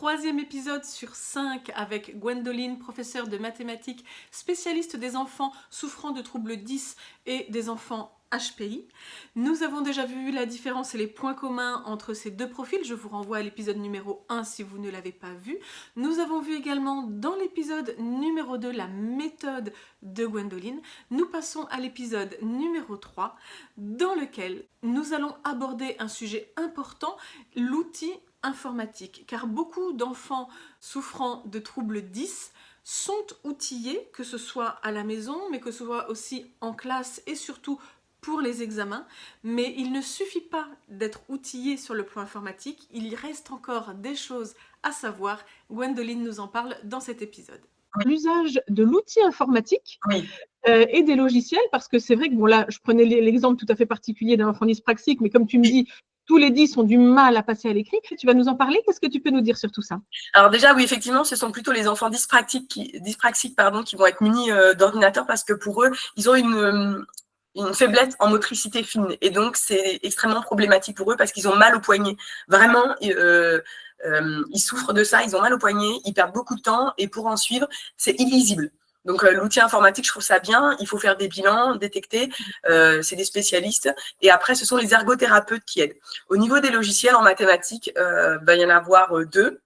troisième épisode sur 5 avec Gwendoline, professeure de mathématiques, spécialiste des enfants souffrant de troubles 10 et des enfants HPI. Nous avons déjà vu la différence et les points communs entre ces deux profils. Je vous renvoie à l'épisode numéro 1 si vous ne l'avez pas vu. Nous avons vu également dans l'épisode numéro 2 la méthode de Gwendoline. Nous passons à l'épisode numéro 3 dans lequel nous allons aborder un sujet important, l'outil informatique. Car beaucoup d'enfants souffrant de troubles 10 sont outillés, que ce soit à la maison, mais que ce soit aussi en classe et surtout pour les examens, mais il ne suffit pas d'être outillé sur le plan informatique, il reste encore des choses à savoir. Gwendoline nous en parle dans cet épisode. L'usage de l'outil informatique Oui. Et des logiciels, parce que c'est vrai que, bon là, je prenais l'exemple tout à fait particulier d'un enfant dyspraxique, mais comme tu me dis, tous les 10 ont du mal à passer à l'écrit. Tu vas nous en parler? Qu'est-ce que tu peux nous dire sur tout ça? Alors déjà, oui, effectivement, ce sont plutôt les enfants dyspraxiques qui vont être munis d'ordinateurs parce que pour eux, ils ont une faiblesse en motricité fine. Et donc, c'est extrêmement problématique pour eux parce qu'ils ont mal au poignet. Vraiment, ils souffrent de ça, ils ont mal au poignet, ils perdent beaucoup de temps et pour en suivre, c'est illisible. Donc, l'outil informatique, je trouve ça bien. Il faut faire des bilans, détecter. C'est des spécialistes. Et après, ce sont les ergothérapeutes qui aident. Au niveau des logiciels en mathématiques, il y en a avoir deux.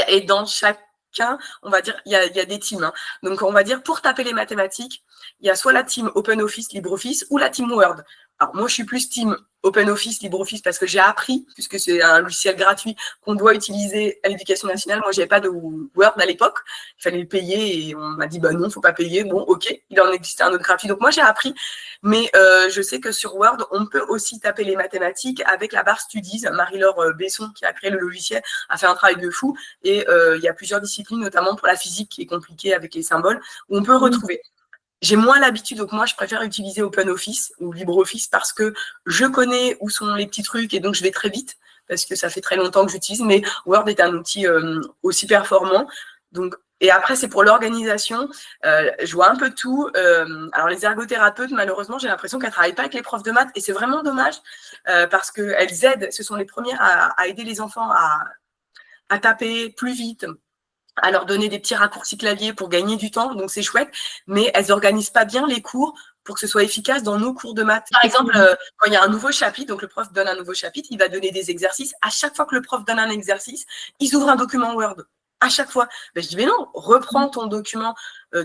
Et dans chacun, on va dire, il y a des teams. Hein. Donc, on va dire, pour taper les mathématiques, il y a soit la team OpenOffice, LibreOffice ou la team Word. Alors, moi, je suis plus team OpenOffice, LibreOffice parce que j'ai appris, puisque c'est un logiciel gratuit qu'on doit utiliser à l'éducation nationale. Moi, je n'avais pas de Word à l'époque. Il fallait le payer et on m'a dit, bah non, il ne faut pas payer. Bon, OK, il en existait un autre gratuit. Donc, moi, j'ai appris. Mais je sais que sur Word, on peut aussi taper les mathématiques avec la barre Studies. Marie-Laure Besson, qui a créé le logiciel, a fait un travail de fou. Et il y a plusieurs disciplines, notamment pour la physique qui est compliquée avec les symboles, où on peut retrouver. J'ai moins l'habitude, donc moi, je préfère utiliser OpenOffice ou LibreOffice parce que je connais où sont les petits trucs et donc je vais très vite parce que ça fait très longtemps que j'utilise. Mais Word est un outil aussi performant. Donc, et après, c'est pour l'organisation. Je vois un peu tout. Alors, les ergothérapeutes, malheureusement, j'ai l'impression qu'elles ne travaillent pas avec les profs de maths et c'est vraiment dommage parce qu'elles aident, ce sont les premières à aider les enfants à taper plus vite, à leur donner des petits raccourcis clavier pour gagner du temps, donc c'est chouette, mais elles n'organisent pas bien les cours pour que ce soit efficace dans nos cours de maths. Par exemple, quand il y a un nouveau chapitre, donc le prof donne un nouveau chapitre, il va donner des exercices. À chaque fois que le prof donne un exercice, ils ouvrent un document Word. À chaque fois. Ben, je dis, mais non, reprends ton document,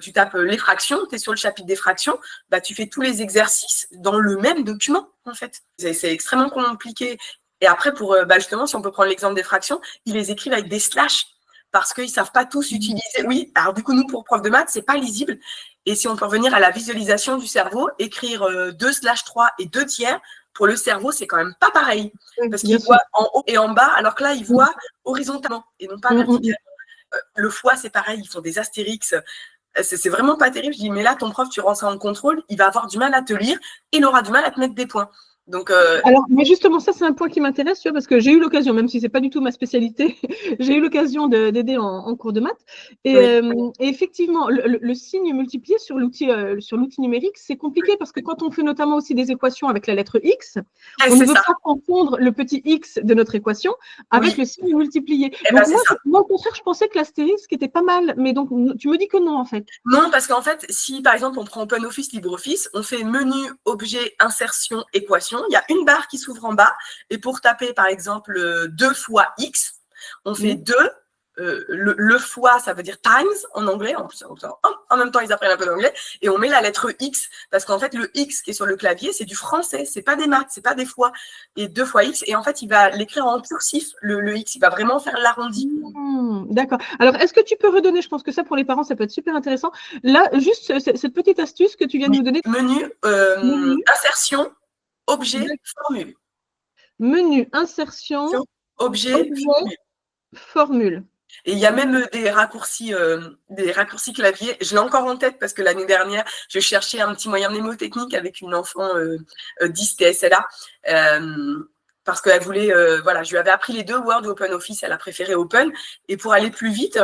tu tapes les fractions, tu es sur le chapitre des fractions, bah, tu fais tous les exercices dans le même document, en fait. C'est extrêmement compliqué. Et après, pour justement, si on peut prendre l'exemple des fractions, ils les écrivent avec des slash parce qu'ils ne savent pas tous utiliser. Oui, alors du coup, nous, pour prof de maths, ce n'est pas lisible. Et si on peut revenir à la visualisation du cerveau, écrire 2/3 et 2 tiers, pour le cerveau, c'est quand même pas pareil. Parce qu'il voit en haut et en bas, alors que là, il voit horizontalement et non pas verticalement. Le foie, c'est pareil, ils font des astérix. C'est vraiment pas terrible. Je dis, mais là, ton prof, tu rends ça en contrôle, il va avoir du mal à te lire, il aura du mal à te mettre des points. Donc, alors, mais justement, ça, c'est un point qui m'intéresse, tu vois, parce que j'ai eu l'occasion, même si c'est pas du tout ma spécialité, j'ai eu l'occasion d'aider en cours de maths. Et, oui. Et effectivement, le signe multiplié sur l'outil numérique, c'est compliqué parce que quand on fait notamment aussi des équations avec la lettre X, on ne veut pas confondre le petit X de notre équation avec le signe multiplié. Et donc, ben, moi, au contraire, je pensais que l'astérisque était pas mal, mais donc, tu me dis que non, en fait. Non, parce qu'en fait, si par exemple on prend OpenOffice, LibreOffice, on fait menu, objet, insertion, équation, il y a une barre qui s'ouvre en bas, et pour taper par exemple 2 fois X, on fait 2, le fois, ça veut dire times en anglais, en même temps ils apprennent un peu d'anglais, et on met la lettre X, parce qu'en fait le X qui est sur le clavier, c'est du français, c'est pas des maths, c'est pas des fois, et 2 fois X, et en fait il va l'écrire en cursif, le X, il va vraiment faire l'arrondi. D'accord. Alors, est-ce que tu peux redonner, je pense que ça pour les parents, ça peut être super intéressant, là, juste cette petite astuce que tu viens de nous donner. Menu, insertion, objet, formule. Menu, insertion, objet, formule. Et il y a même des raccourcis clavier. Je l'ai encore en tête parce que l'année dernière, je cherchais un petit moyen mnémotechnique avec une enfant 10 TSLA. parce qu'elle voulait, voilà, je lui avais appris les deux, Word ou OpenOffice, elle a préféré Open. Et pour aller plus vite,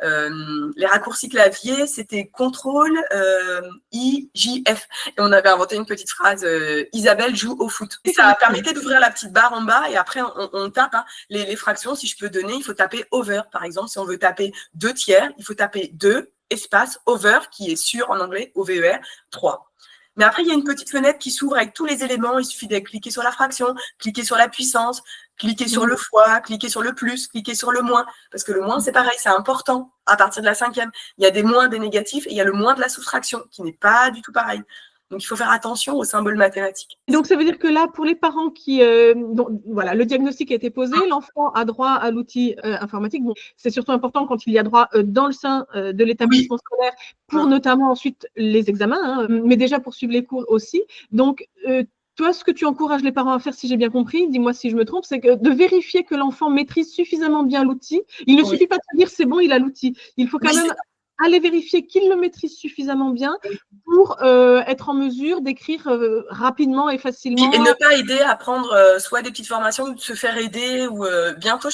les raccourcis clavier, c'était CTRL, I, J, F. Et on avait inventé une petite phrase, Isabelle joue au foot. Et ça permettait d'ouvrir la petite barre en bas et après, on tape hein, les fractions. Si je peux donner, il faut taper over, par exemple. Si on veut taper 2 tiers, il faut taper 2, espace, over, qui est sur en anglais, OVER, 3. Mais après, il y a une petite fenêtre qui s'ouvre avec tous les éléments. Il suffit de cliquer sur la fraction, cliquer sur la puissance, cliquer sur le fois, cliquer sur le plus, cliquer sur le moins. Parce que le moins, c'est pareil, c'est important à partir de la 5e. Il y a des moins, des négatifs, et il y a le moins de la soustraction, qui n'est pas du tout pareil. Donc, il faut faire attention aux symboles mathématiques. Donc, ça veut dire que là, pour les parents qui… voilà, le diagnostic a été posé, l'enfant a droit à l'outil informatique. Bon, c'est surtout important quand il y a droit dans le sein de l'établissement scolaire pour notamment ensuite les examens, hein, mais déjà pour suivre les cours aussi. Donc, toi, ce que tu encourages les parents à faire, si j'ai bien compris, dis-moi si je me trompe, c'est que de vérifier que l'enfant maîtrise suffisamment bien l'outil. Il ne suffit pas de se dire c'est bon, il a l'outil. Il faut quand même aller vérifier qu'il le maîtrise suffisamment bien pour être en mesure d'écrire rapidement et facilement. Et ne pas aider à prendre soit des petites formations ou de se faire aider. Ou bientôt,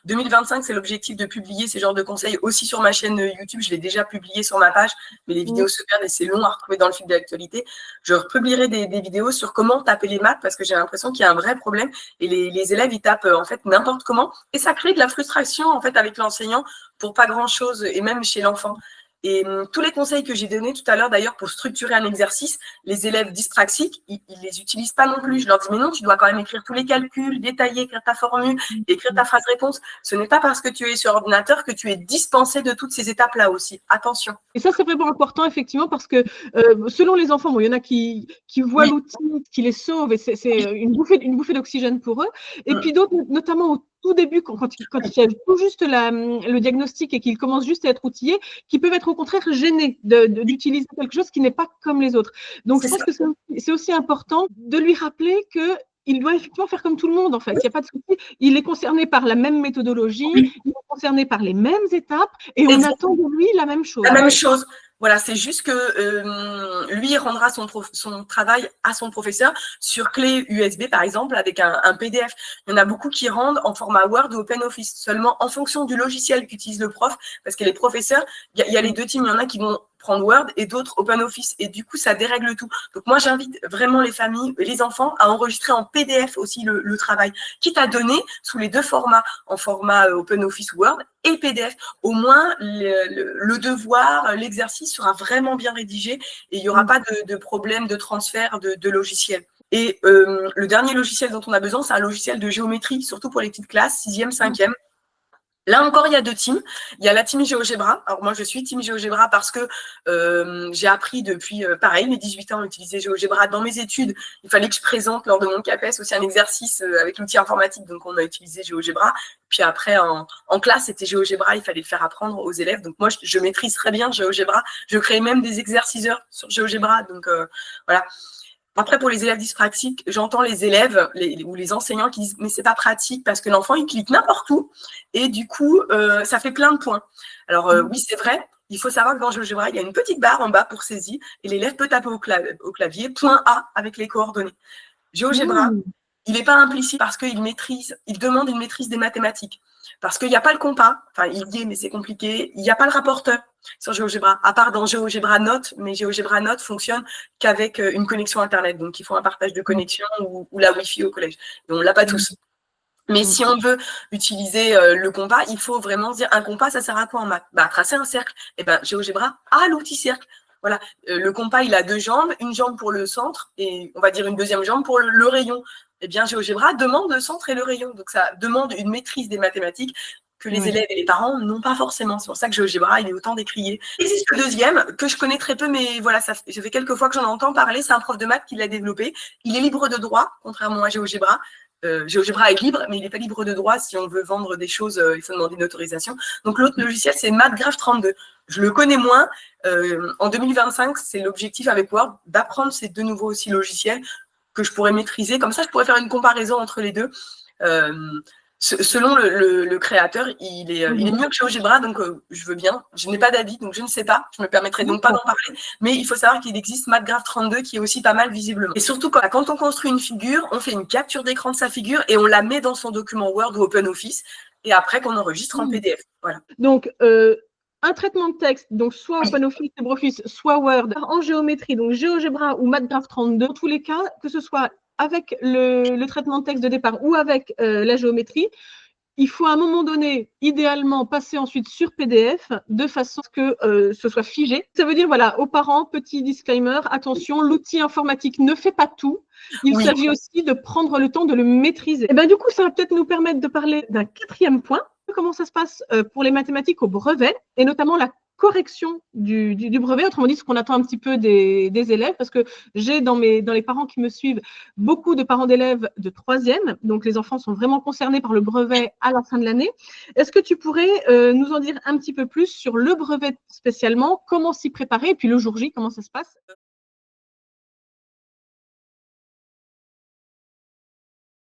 2025, c'est l'objectif de publier ces genres de conseils aussi sur ma chaîne YouTube. Je l'ai déjà publié sur ma page, mais les vidéos se perdent et c'est long à retrouver dans le fil de l'actualité. Je republierai des vidéos sur comment taper les maths parce que j'ai l'impression qu'il y a un vrai problème et les élèves, ils tapent en fait n'importe comment et ça crée de la frustration en fait avec l'enseignant pour pas grand-chose et même chez l'enfant. Et tous les conseils que j'ai donnés tout à l'heure, d'ailleurs, pour structurer un exercice, les élèves dyspraxiques, ils les utilisent pas non plus. Je leur dis, mais non, tu dois quand même écrire tous les calculs, détailler, écrire ta formule, écrire ta phrase-réponse. Ce n'est pas parce que tu es sur ordinateur que tu es dispensé de toutes ces étapes-là aussi. Attention. Et ça, c'est vraiment important, effectivement, parce que selon les enfants, bon, il y en a qui voient l'outil, qui les sauve, et c'est une bouffée d'oxygène pour eux. Et puis d'autres, notamment au tout début, quand il y a tout juste le diagnostic et qu'il commence juste à être outillé, qui peuvent être au contraire gênés d'utiliser quelque chose qui n'est pas comme les autres. Donc, je pense que c'est aussi important de lui rappeler que il doit effectivement faire comme tout le monde, en fait. Il n'y a pas de souci. Il est concerné par la même méthodologie, il est concerné par les mêmes étapes, et on attend de lui la même chose. La même chose. Voilà, c'est juste que lui, il rendra son travail à son professeur sur clé USB, par exemple, avec un PDF. Il y en a beaucoup qui rendent en format Word ou OpenOffice, seulement en fonction du logiciel qu'utilise le prof, parce que les professeurs, il y a les deux teams, il y en a qui vont prendre Word et d'autres OpenOffice. Et du coup, ça dérègle tout. Donc, moi, j'invite vraiment les familles, les enfants à enregistrer en PDF aussi le travail, quitte à donner sous les deux formats, en format OpenOffice Word et PDF. Au moins, le devoir, l'exercice sera vraiment bien rédigé et il n'y aura pas de problème de transfert de logiciel. Et le dernier logiciel dont on a besoin, c'est un logiciel de géométrie, surtout pour les petites classes, 6e, 5e. Là encore, il y a deux teams. Il y a la team GeoGebra. Alors moi, je suis team GeoGebra parce que j'ai appris depuis, pareil, mes 18 ans à utiliser GeoGebra. Dans mes études, il fallait que je présente lors de mon CAPES aussi un exercice avec l'outil informatique. Donc, on a utilisé GeoGebra. Puis après, en classe, c'était GeoGebra. Il fallait le faire apprendre aux élèves. Donc moi, je maîtrise très bien GeoGebra. Je crée même des exerciceurs sur GeoGebra. Donc voilà. Après, pour les élèves dyspraxiques, j'entends les élèves ou les enseignants qui disent « mais c'est pas pratique parce que l'enfant, il clique n'importe où et du coup, ça fait plein de points ». Alors oui, c'est vrai, il faut savoir que dans GeoGebra, il y a une petite barre en bas pour saisir et l'élève peut taper au clavier point A avec les coordonnées. GeoGebra, il n'est pas implicite parce qu'il demande une maîtrise des mathématiques. Parce qu'il n'y a pas le compas, enfin il dit mais c'est compliqué, il n'y a pas le rapporteur sur GeoGebra, à part dans GeoGebra Note, mais GeoGebra Note fonctionne qu'avec une connexion Internet, donc il faut un partage de connexion ou la Wi-Fi au collège. Et on ne l'a pas tous. Mais si on veut utiliser le compas, il faut vraiment se dire un compas, ça sert à quoi en maths? Tracer un cercle. Et bien GeoGebra a l'outil cercle. Voilà, le compas, il a deux jambes, une jambe pour le centre et on va dire une deuxième jambe pour le rayon. Eh bien, GeoGebra demande le centre et le rayon. Donc, ça demande une maîtrise des mathématiques que les élèves et les parents n'ont pas forcément. C'est pour ça que GeoGebra, il est autant décrié. Il existe le deuxième, que je connais très peu, mais voilà, ça fait quelques fois que j'en entends parler. C'est un prof de maths qui l'a développé. Il est libre de droit, contrairement à GeoGebra. GeoGebra est libre, mais il n'est pas libre de droit. Si on veut vendre des choses, il faut demander une autorisation. Donc, l'autre logiciel, c'est MathGraph 32. Je le connais moins. En 2025, c'est l'objectif avec Word d'apprendre ces deux nouveaux aussi logiciels que je pourrais maîtriser. Comme ça, je pourrais faire une comparaison entre les deux. Selon le créateur, il est mieux que GeoGebra, donc je veux bien. Je n'ai pas d'avis, donc je ne sais pas. Je me permettrai donc pas d'en parler. Mais il faut savoir qu'il existe MathGraph 32 qui est aussi pas mal visiblement. Et surtout, quand on construit une figure, on fait une capture d'écran de sa figure et on la met dans son document Word ou OpenOffice et après qu'on enregistre en PDF. Voilà. Donc, un traitement de texte, donc soit OpenOffice, LibreOffice, soit Word, en géométrie, donc GeoGebra ou MathGraph 32, dans tous les cas, que ce soit avec le traitement de texte de départ ou avec la géométrie, il faut à un moment donné, idéalement, passer ensuite sur PDF de façon à ce que ce soit figé. Ça veut dire, voilà, aux parents, petit disclaimer, attention, l'outil informatique ne fait pas tout. Il s'agit aussi de prendre le temps de le maîtriser. Et ben, du coup, ça va peut-être nous permettre de parler d'un 4e point. Comment ça se passe pour les mathématiques au brevet, et notamment la correction du brevet, autrement dit, ce qu'on attend un petit peu des élèves, parce que j'ai dans les parents qui me suivent beaucoup de parents d'élèves de 3e, donc les enfants sont vraiment concernés par le brevet à la fin de l'année. Est-ce que tu pourrais nous en dire un petit peu plus sur le brevet spécialement, comment s'y préparer, et puis le jour J, comment ça se passe?